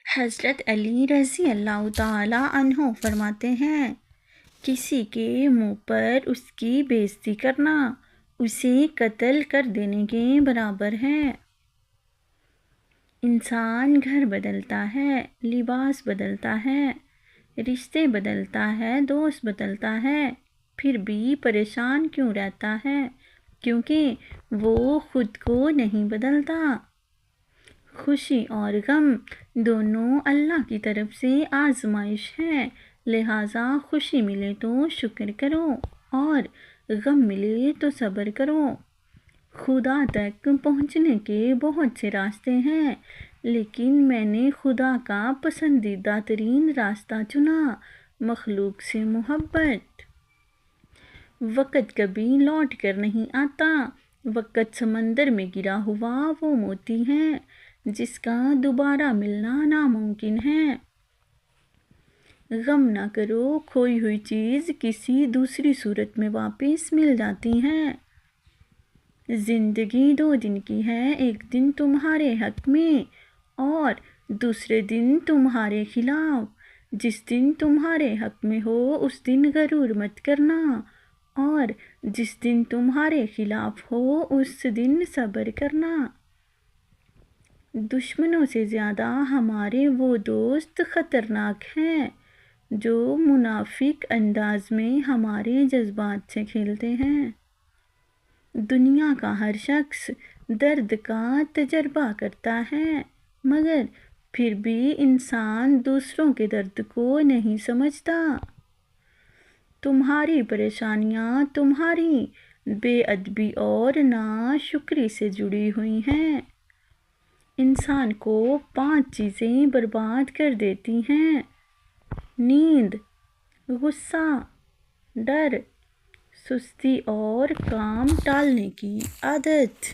حضرت علی رضی اللہ تعالی عنہ فرماتے ہیں، کسی کے منہ پر اس کی بے عزتی کرنا اسے قتل کر دینے کے برابر ہے۔ انسان گھر بدلتا ہے، لباس بدلتا ہے، رشتے بدلتا ہے، دوست بدلتا ہے، پھر بھی پریشان کیوں رہتا ہے؟ کیونکہ وہ خود کو نہیں بدلتا۔ خوشی اور غم دونوں اللہ کی طرف سے آزمائش ہے، لہٰذا خوشی ملے تو شکر کرو اور غم ملے تو صبر کرو۔ خدا تک پہنچنے کے بہت سے راستے ہیں، لیکن میں نے خدا کا پسندیدہ ترین راستہ چنا، مخلوق سے محبت۔ وقت کبھی لوٹ کر نہیں آتا، وقت سمندر میں گرا ہوا وہ موتی ہے جس کا دوبارہ ملنا ناممکن ہے۔ غم نہ کرو، کھوئی ہوئی چیز کسی دوسری صورت میں واپس مل جاتی ہے۔ زندگی 2 دن کی ہے، ایک دن تمہارے حق میں اور دوسرے دن تمہارے خلاف۔ جس دن تمہارے حق میں ہو اس دن غرور مت کرنا اور جس دن تمہارے خلاف ہو اس دن صبر کرنا۔ دشمنوں سے زیادہ ہمارے وہ دوست خطرناک ہیں جو منافق انداز میں ہمارے جذبات سے کھیلتے ہیں۔ دنیا کا ہر شخص درد کا تجربہ کرتا ہے، مگر پھر بھی انسان دوسروں کے درد کو نہیں سمجھتا۔ تمہاری پریشانیاں تمہاری بے ادبی اور ناشکری سے جڑی ہوئی ہیں۔ انسان کو 5 چیزیں برباد کر دیتی ہیں: نیند، غصہ، ڈر، سستی اور کام ٹالنے کی عادت۔